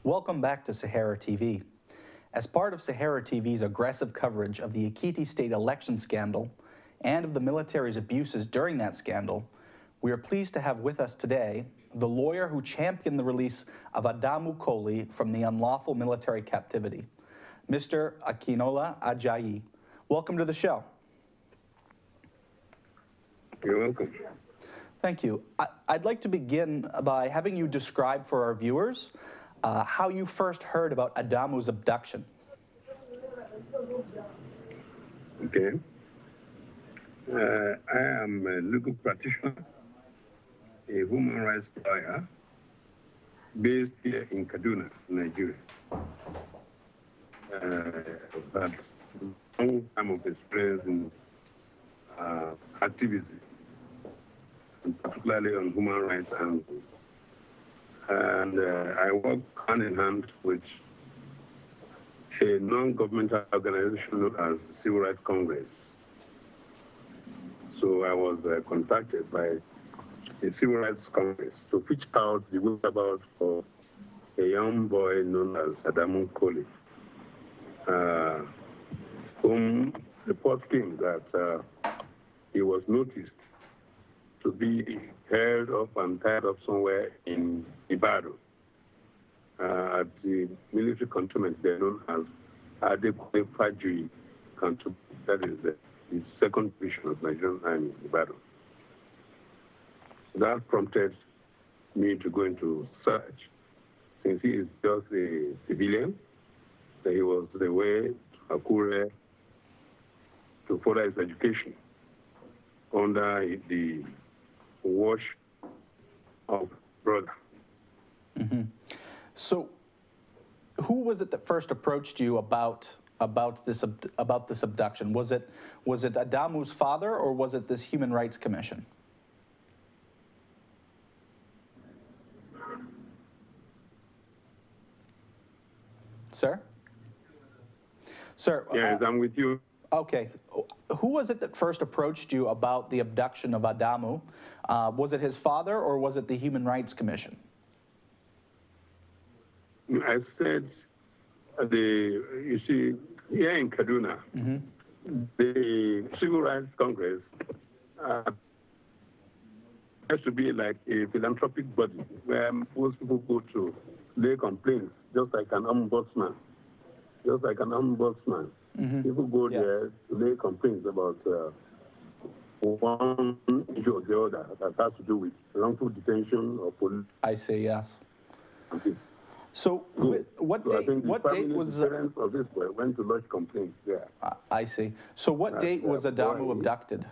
Welcome back to Sahara TV. As part of Sahara TV's aggressive coverage of the Ekiti state election scandal and of the military's abuses during that scandal, we are pleased to have with us today the lawyer who championed the release of Adamu Koli from the unlawful military captivity, Mr. Akinola Ajayi. Welcome to the show. You're welcome. Thank you. I'd like to begin by having you describe for our viewers how you first heard about Adamu's abduction. Okay. I am a legal practitioner, a human rights lawyer, based here in Kaduna, Nigeria. But long time of experience in activism, particularly on human rights and I work hand in hand with a non-governmental organization known as Civil Rights Congress. So I was contacted by the Civil Rights Congress to pitch out the whereabouts of a young boy known as Adamu Koli, whom reports came that he was noticed to be held up and tied up somewhere in Ibadan at the military cantonment there known as Adamu cantonment. That is the second division of Nigerian Army, Ibadan. That prompted me to go into search. Since he is just a civilian, that he was the way to Akure to further his education under the watch of brother. Mm-hmm. So, who was it that first approached you about this abduction? Was it Adamu's father, or was it this Human Rights Commission? Sir? Sir? Yes, I'm with you. Okay. Who was it that first approached you about the abduction of Adamu? Was it his father, or was it the Human Rights Commission? I said, you see, here in Kaduna, mm-hmm. the Civil Rights Congress has to be like a philanthropic body where most people go to lay complaints, just like an ombudsman. Mm-hmm. People go there to lay complaints about one issue or the other that has to do with wrongful detention or police. I see, yes. Okay. So, what date was the parents of this boy went to lodge complaints there? I see. So, what date was Adamu abducted?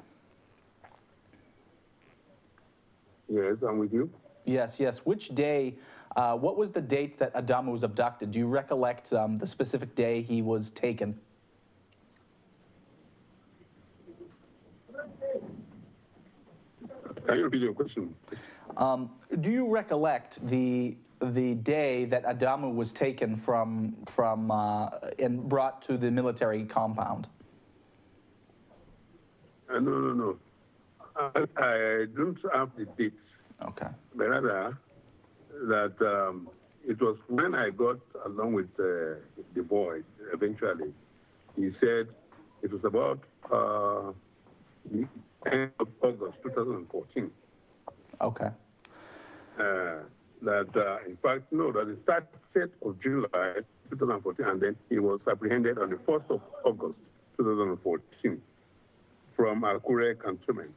Yes, I'm with you. Yes, yes. Which day? What was the date that Adamu was abducted? Do you recollect the specific day he was taken? Can you repeat your question? Do you recollect the day that Adamu was taken from and brought to the military compound? No. I don't have the dates. Okay. But rather that it was when I got along with the boy, eventually, he said it was about the end of August 2014. Okay. In fact, no, that it started of July 2014, and then he was apprehended on the 1st of August 2014 from Akure cantonment,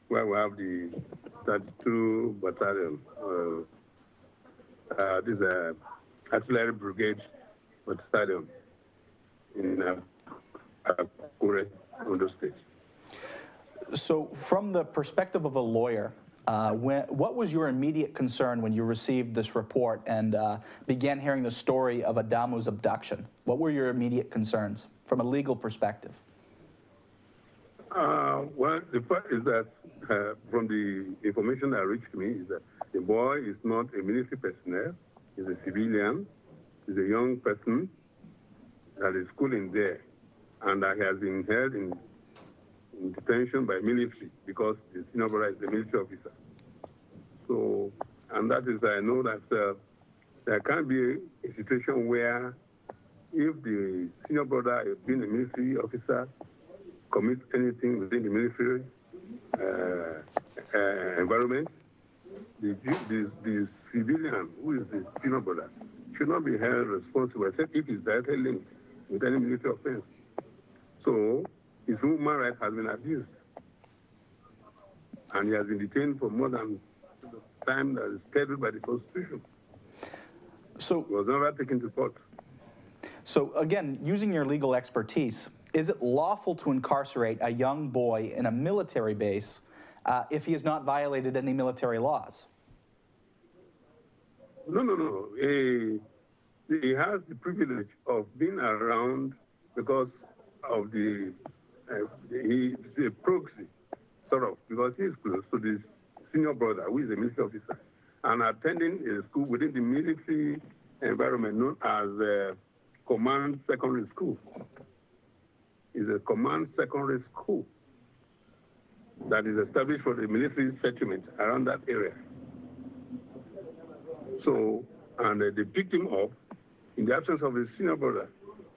where we have the 32 battalion, this artillery brigade battalion in Akure, Ondo State. So, from the perspective of a lawyer, what was your immediate concern when you received this report and began hearing the story of Adamu's abduction? What were your immediate concerns from a legal perspective? Well, the fact is that from the information that reached me is that the boy is not a military personnel, he's a civilian, he's a young person that is schooling there, and that he has been held in detention by military because the senior brother is a military officer. So, and that is, I know that there can be a situation where if the senior brother has been a military officer, commits anything within the military environment, the civilian, who is the senior brother, should not be held responsible except if he's directly linked with any military offense. So his human rights has been abused. And he has been detained for more than the time that is scheduled by the Constitution. So he was never taken to court. So again, using your legal expertise, is it lawful to incarcerate a young boy in a military base if he has not violated any military laws? No. He has the privilege of being around because of he's a proxy, sort of, because he's close to this senior brother, who is a military officer, and attending a school within the military environment known as Command Secondary School. It's a command secondary school that is established for the military settlement around that area. So, and they picked him up in the absence of his senior brother.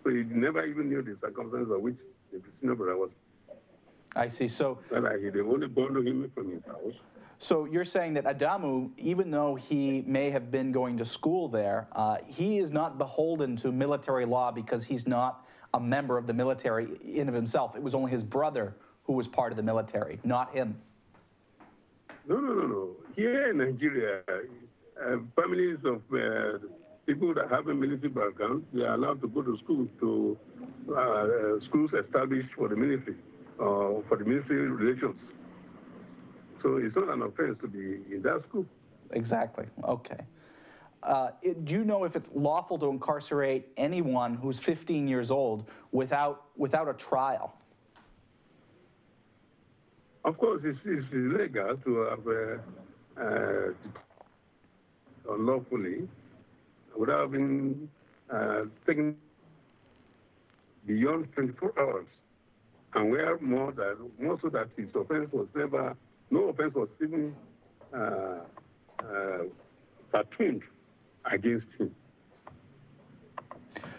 So he never even knew the circumstances of which the senior brother was. I see. So they only bundled him from his house. So you're saying that Adamu, even though he may have been going to school there, he is not beholden to military law because he's not a member of the military in of himself. It was only his brother who was part of the military, not him. No. Here in Nigeria, families of people that have a military background, they are allowed to go to school, to schools established for the military, for the military relations. So it's not an offense to be in that school. Exactly. Okay. Do you know if it's lawful to incarcerate anyone who's 15 years old without a trial? Of course, it's illegal to have unlawfully without being taken beyond 24 hours, and where more so that his offense was never, no offense was even cartooned against him.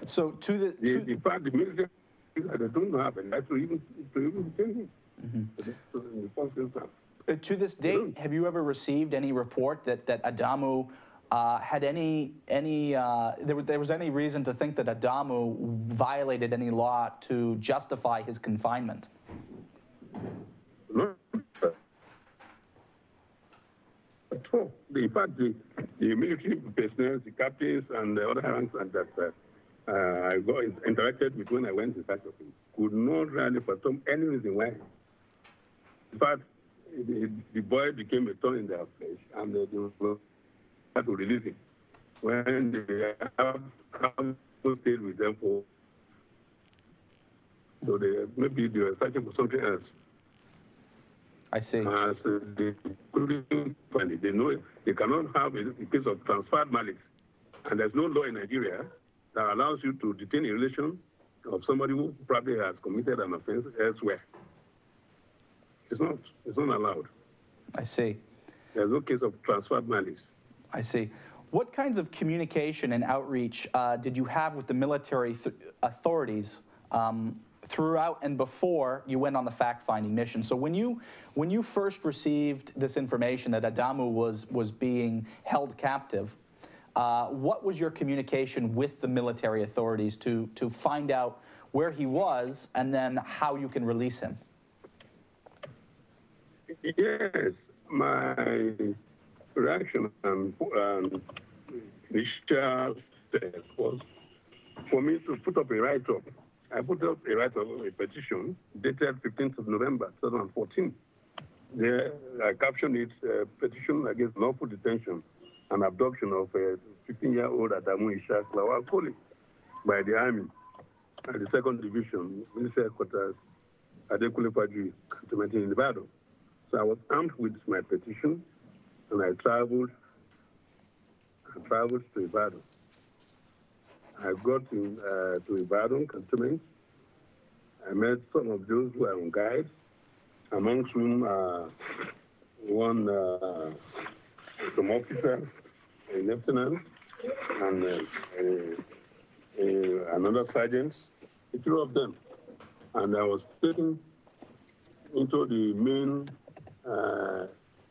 So in fact, the military, they don't have and that's to even detain him. To this date, have you ever received any report that Adamu had there was any reason to think that Adamu violated any law to justify his confinement? No. In fact, the military personnel, the captains, and the other ranks that I interacted with when I went to search of him could not really fathom any reason why. In fact, the boy became a thorn in their flesh, and they had to release him. When they have stayed with them for, so maybe they were searching for something else. I see. So they couldn't find it. They know they cannot have a case of transferred malice, and there's no law in Nigeria that allows you to detain a relation of somebody who probably has committed an offense elsewhere. It's not allowed. I see. There's no case of transferred malice. I see. What kinds of communication and outreach did you have with the military authorities throughout and before you went on the fact-finding mission? So when you first received this information that Adamu was being held captive, what was your communication with the military authorities to find out where he was and then how you can release him? Yes, my reaction and initial step was for me to put up a write-up. I put up a write-up, a petition dated 15th of November 2014. There, I captioned it, petition against lawful detention and abduction of a 15-year-old Adamu Koli by the Army at the 2nd Division, Military Headquarters, Koli Confinement in Ibadan. So I was armed with my petition, and I traveled to Ibadan. I got to Ibadan Cantonment. I met some of those who were on guide, amongst whom some officers, a lieutenant, and another sergeant, the two of them. And I was taken into the main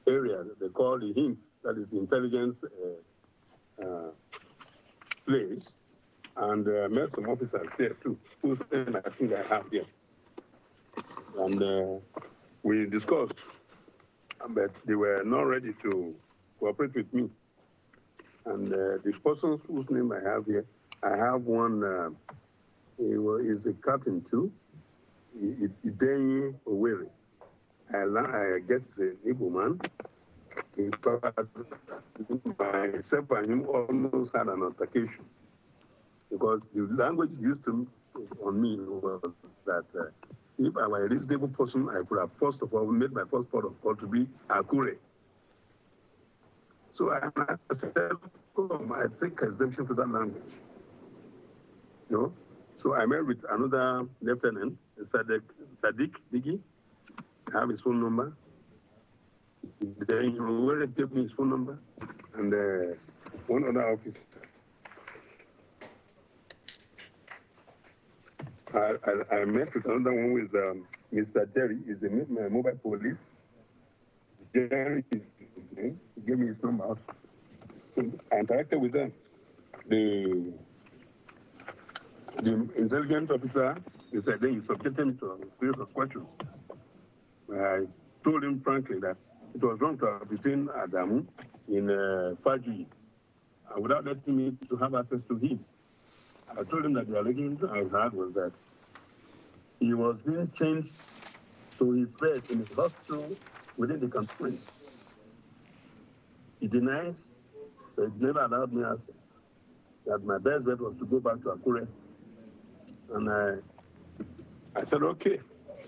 area that they call the hints, that is the intelligence place, and met some officers there too, whose name I think I have here. And we discussed, but they were not ready to cooperate with me. And the persons whose name I have here, I have one, he is a captain too, Idenyi Oweri. I guess he's an Igbo man. In fact, myself and him almost had an altercation, because the language used on me was that if I were a reasonable person, I could have first of all made my first port of call to be Akure. So I said, I take exemption to that language. You know? So I met with another lieutenant, Sadiq Digi. I have his phone number. Then he gave me his phone number, and one other officer. I met with another one with Mr. Jerry, is the mobile police. Jerry is his name. He gave me his number out. So I interacted with them. The intelligence officer, he said, then he subjected me to a series of questions. I told him frankly that it was wrong to have detained Adamu in Fajui without letting me to have access to him. I told him that the allegation I had was that he was being changed to his bed in his hospital within the cantonment. He denies that he never allowed me access, that my best bet was to go back to Akure. And I said, okay,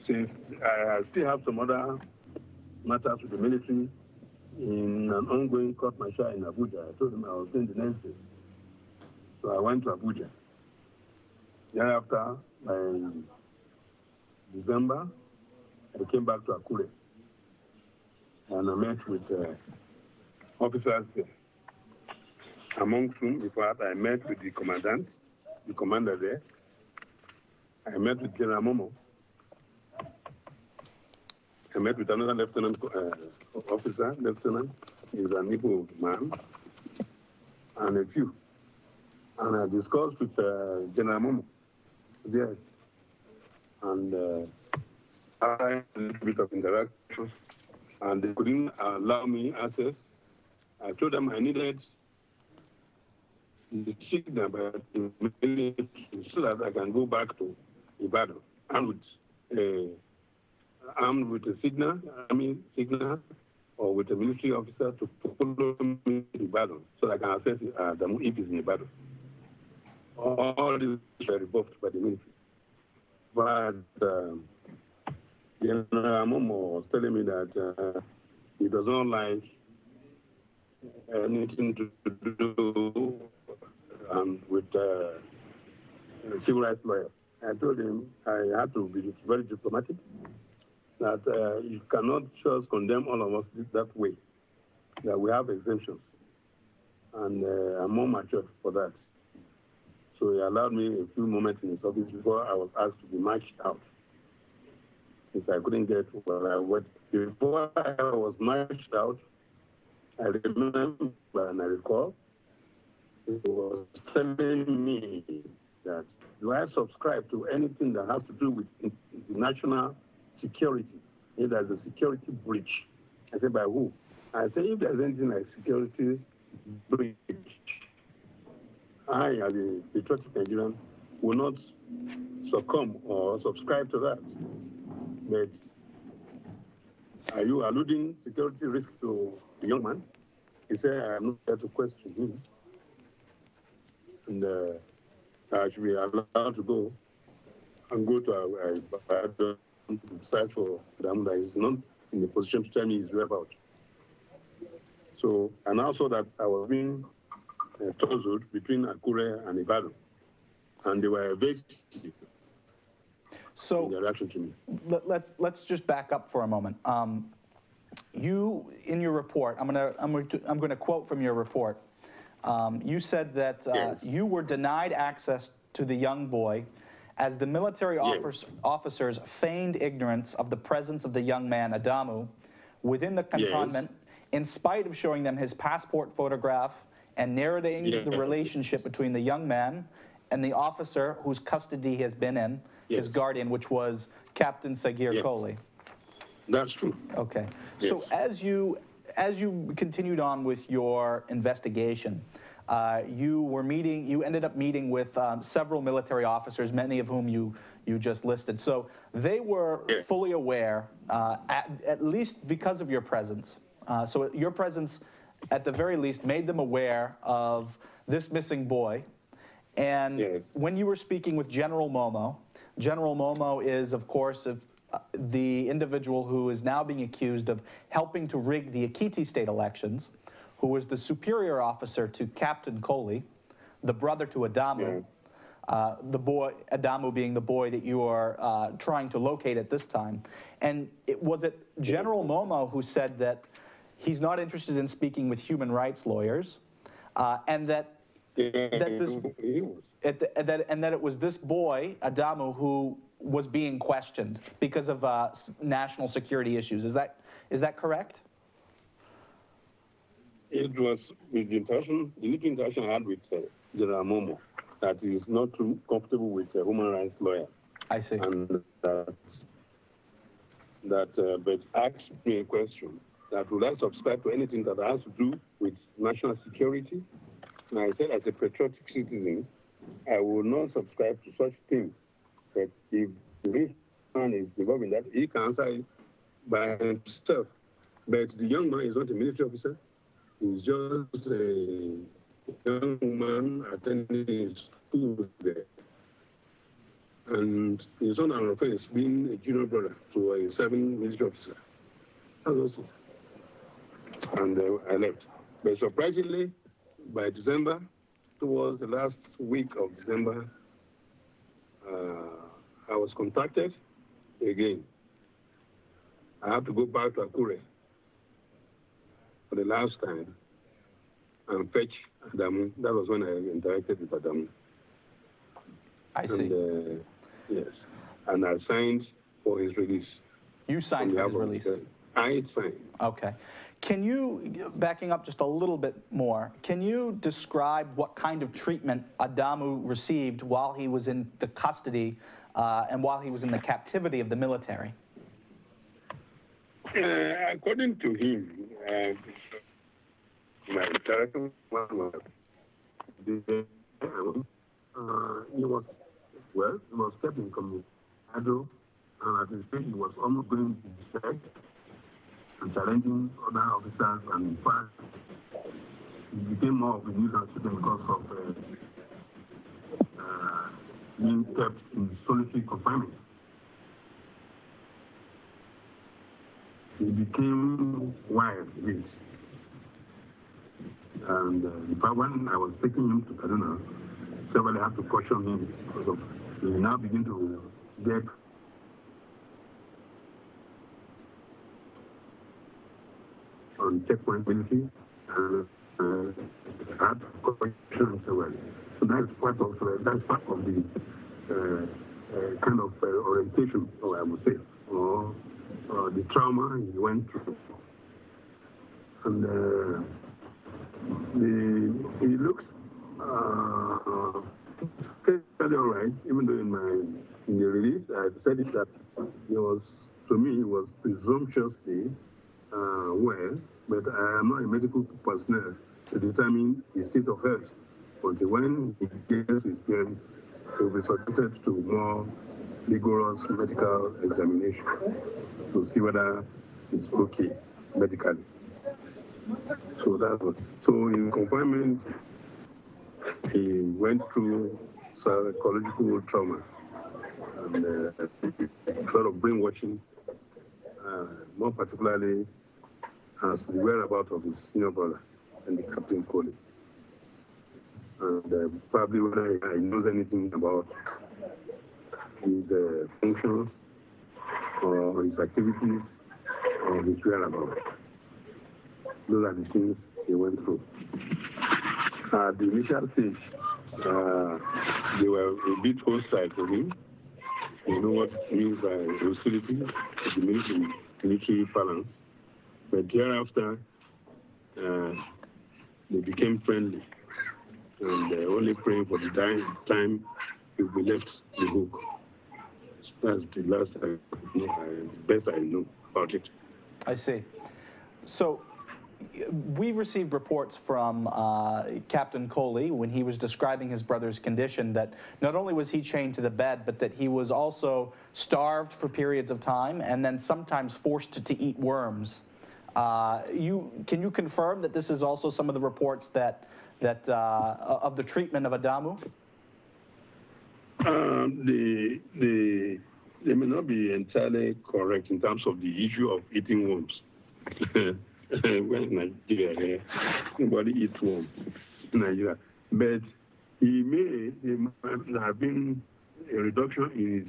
since I still have some other matters with the military in an ongoing court martial in Abuja, I told him I was going the next day. So I went to Abuja. Thereafter, by December, I came back to Akure. And I met with officers there. Amongst whom, in fact, I met with the commandant, the commander there. I met with General Momo. I met with another lieutenant officer, lieutenant, he's an Igbo man, and a few. And I discussed with General Momo there. And I had a little bit of interaction, and they couldn't allow me access. I told them I needed the signal by the military so that I can go back to Ibadan armed with a signal, army signal, or with a military officer to follow me to Ibadan so that I can access Adamu if he's in Ibadan. All this were rebuffed by the military. But General Momo was telling me that he does not like anything to do with civil rights lawyers. I told him I had to be very diplomatic, that you cannot just condemn all of us that way, that we have exemptions. And I'm more mature for that. So he allowed me a few moments in his office before I was asked to be marched out, since I couldn't get where I went. Before I was marched out, I remember and I recall, he was telling me that, do I subscribe to anything that has to do with national security? If there's a security breach. I said, by who? I said, if there's anything like security breach, I, as a patriotic Nigerian, will not succumb or subscribe to that. But are you alluding security risk to the young man? He said, I am not there to question him. And I should be allowed to go and go to to search for Adamu that is not in the position to tell me his whereabouts. So, and also that I was being told between Akure and Ibadan, and they were evasive in their reaction to me. Let's just back up for a moment. You, in your report, I'm gonna quote from your report. You said that Yes. you were denied access to the young boy as the military Yes. officers feigned ignorance of the presence of the young man, Adamu, within the cantonment, in spite of showing them his passport photograph and narrating the relationship between the young man and the officer whose custody he has been in, his guardian, which was Captain Sagir Koli. That's true. Okay. Yes. So as you continued on with your investigation, you ended up meeting with several military officers, many of whom you just listed. So they were fully aware, at least because of your presence. So your presence, at the very least, made them aware of this missing boy. And when you were speaking with General Momo is, of course, the individual who is now being accused of helping to rig the Ekiti state elections, who was the superior officer to Captain Koli, the brother to Adamu, the boy, Adamu being the boy that you are trying to locate at this time. And was it General Momo who said that he's not interested in speaking with human rights lawyers, and that it was this boy, Adamu, who was being questioned because of national security issues. Is that correct? It was with the unique interaction I had with General Momo that he is not too comfortable with human rights lawyers. I see. And but asked me a question that would I subscribe to anything that has to do with national security? And I said, as a patriotic citizen, I will not subscribe to such things. But if this man is involved in that, he can answer it by himself. But the young man is not a military officer. He's just a young man attending school there. And he's not an offense being a junior brother to a serving military officer. That was it. And I left. But surprisingly, by December, towards the last week of December, I was contacted again. I have to go back to Akure for the last time and fetch Adamu. That was when I interacted with Adamu. I see. And, yes. And I signed for his release. You signed for his release? I signed. Okay. Can you, backing up just a little bit more, can you describe what kind of treatment Adamu received while he was in the custody and while he was in the captivity of the military? According to him, my interaction was he was kept in community. And at his stage, he was almost going to be and challenging other officers, and in fact, he became more of a nuisance because of being kept in solitary confinement. He became wild with it. And in fact, when I was taking him to Kaduna, somebody had to caution him because of he now begin to get on checkpoint military, and I had to caution him several. So that's part of the kind of orientation, or I would say, or the trauma he went through. And he looks fairly all right, even though in the release I said it that he was, to me, he was presumptuously well, but I am not a medical personnel to determine his state of health. Until when he gets his clearance, he will be subjected to more rigorous medical examination to see whether it's okay medically. So that was, so in confinement, he went through psychological trauma and a lot of brainwashing, more particularly as the whereabouts of his senior brother and the Captain Koli. And probably whether he knows anything about his functions or his activities or his whereabouts. Those are the things he went through. At the initial stage, they were a bit hostile to him. You know what it means by hostility, the military balance. But thereafter, they became friendly. And only praying for the time he will be left the hook. That's the last best I know about it. I see. So we received reports from Captain Koli when he was describing his brother's condition that not only was he chained to the bed, but that he was also starved for periods of time and then sometimes forced to eat worms. Can you confirm that this is also some of the reports that of the treatment of Adamu? They may not be entirely correct in terms of the issue of eating worms. When Nigeria, nobody eats worms in Nigeria. But there might have been a reduction in his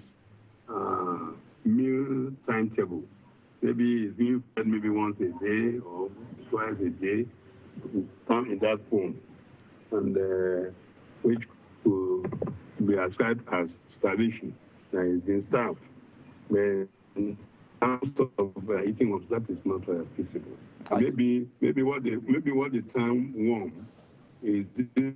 meal timetable. Maybe he's being fed maybe once a day or twice a day, come in that form, and which could be ascribed as starvation. That is being starved. But in terms of eating of that is not feasible. Maybe what the term worm is this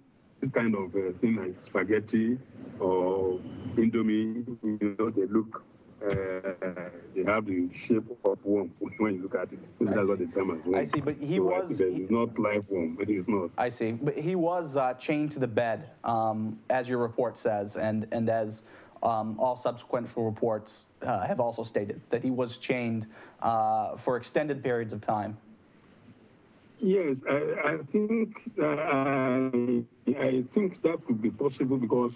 kind of thing like spaghetti or Indomie. You know, they look. They have the shape of worm when you look at it. That's what the term is. I see, but he was... It's not live worm, but it's not. I see, but he was chained to the bed, as your report says, and as all subsequent reports have also stated, that he was chained for extended periods of time. Yes, I think that could be possible because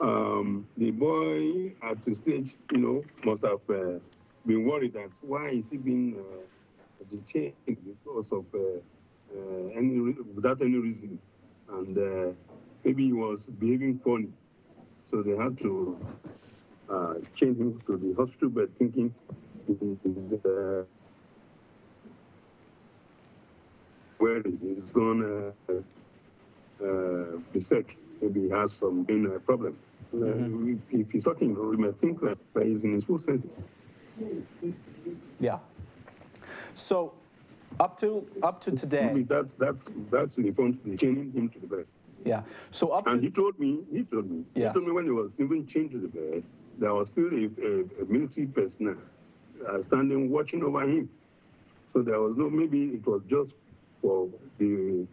the boy at the stage, must have been worried that why is he being detained because of without any reason, and maybe he was behaving funny, so they had to chain him to the hospital bed, thinking where he's going to be sick. Maybe he has some problem. If he's talking, we may think that he's in his full senses. Yeah. So, up to today. Maybe that's the point. Chaining him to the bed. Yeah. So and he told me. Yes. He told me when he was even chained to the bed, there was still a military personnel standing watching over him. So there was no. Maybe it was just for the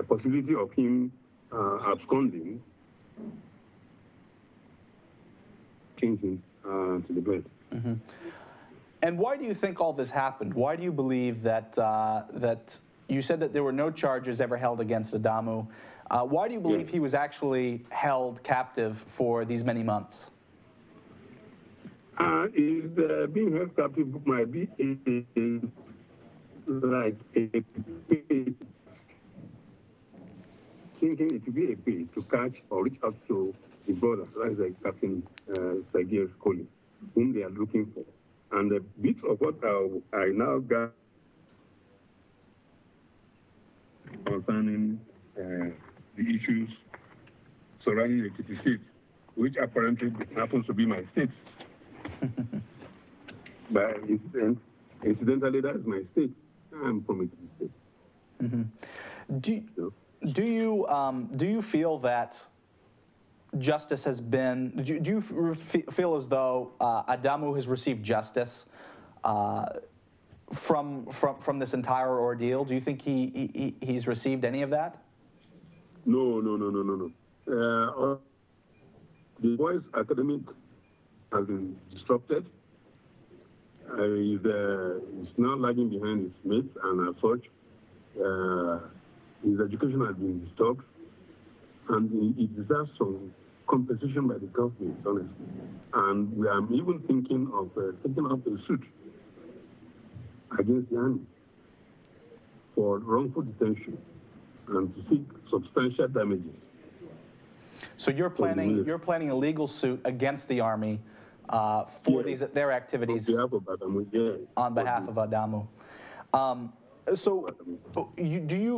possibility of him absconding. Him to the bed. Mm-hmm. And why do you think all this happened? Why do you believe that that you said that there were no charges ever held against Adamu? Why do you believe he was actually held captive for these many months? Being held captive might be like thinking it would be a way to catch or reach out to the brother, that is like Captain Koli, whom they are looking for. And a bit of what I now got concerning the issues surrounding the Ekiti state, which apparently happens to be my state. By incidentally, that is my state. I'm from Ekiti state. Mm-hmm. Do you feel that justice has been? Do you feel as though Adamu has received justice from this entire ordeal? Do you think he's received any of that? No. The boy's academic has been disrupted. He's now lagging behind his mates, and as such, his education has been disturbed, and he deserves some compensation by the government, honestly. And we are even thinking of taking up a suit against the army for wrongful detention and to seek substantial damages. So you're planning a legal suit against the army for their activities on behalf of Adamu. Yeah. On behalf of Adamu.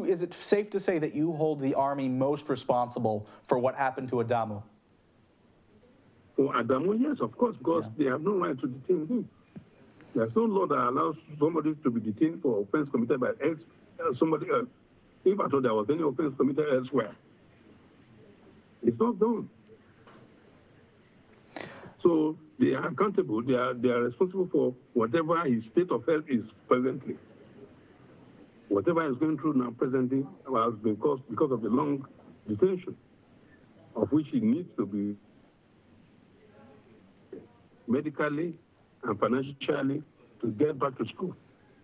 Is it safe to say that you hold the army most responsible for what happened to Adamu? For Adamu, yes, of course, because they have no right to detain him. There's no law that allows somebody to be detained for offense committed by somebody else. If at all there was any offense committed elsewhere, it's not done. So they are accountable. They are responsible for whatever his state of health is presently. Whatever is going through now presently has been caused because of the long detention, of which he needs to be medically and financially to get back to school.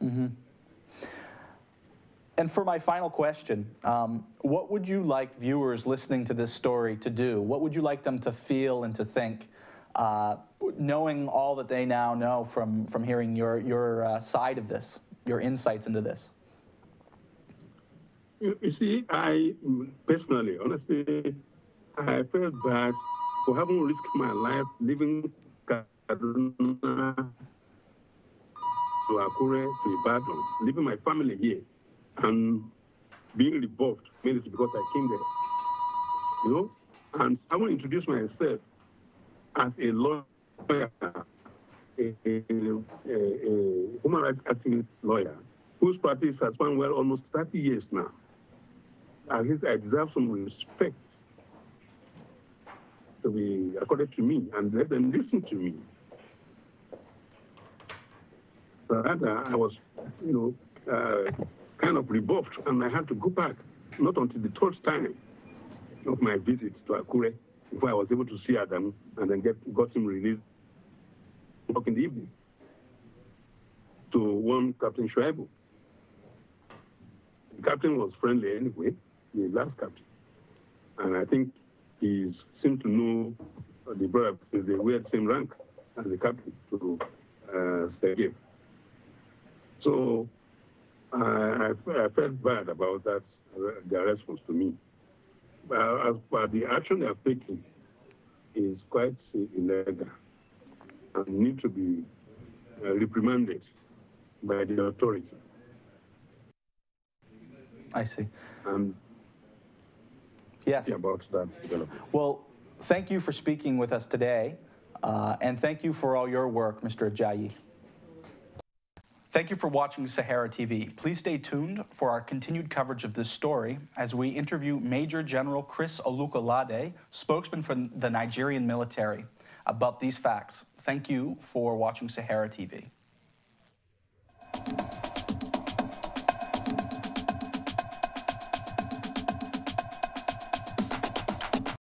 Mm-hmm. And for my final question, what would you like viewers listening to this story to do? What would you like them to feel and to think, knowing all that they now know from hearing your side of this, your insights into this? You see, I personally, honestly, I felt bad for having risked my life living Kaduna to Akure to Ibadan, leaving my family here and being rebuffed, mainly because I came there, you know. And I want to introduce myself as a lawyer, a human rights activist lawyer, whose practice has spanned well almost 30 years now. At least I deserve some respect to be accorded to me and let them listen to me. But I was, you know, kind of rebuffed, and I had to go back, not until the third time of my visit to Akure, before I was able to see Adamu and then got him released in the evening to one Captain Shuaibu. The captain was friendly anyway, the last captain. And I think he seemed to know the brother because they were the same rank as the captain to Sergei. So I felt bad about that, their response to me. As far the action they have taken is quite illegal and need to be reprimanded by the authority. I see. Yes. About that development. Well, thank you for speaking with us today, and thank you for all your work, Mr. Ajayi. Thank you for watching Sahara TV. Please stay tuned for our continued coverage of this story as we interview Major General Chris Olukolade, spokesman for the Nigerian military, about these facts. Thank you for watching Sahara TV.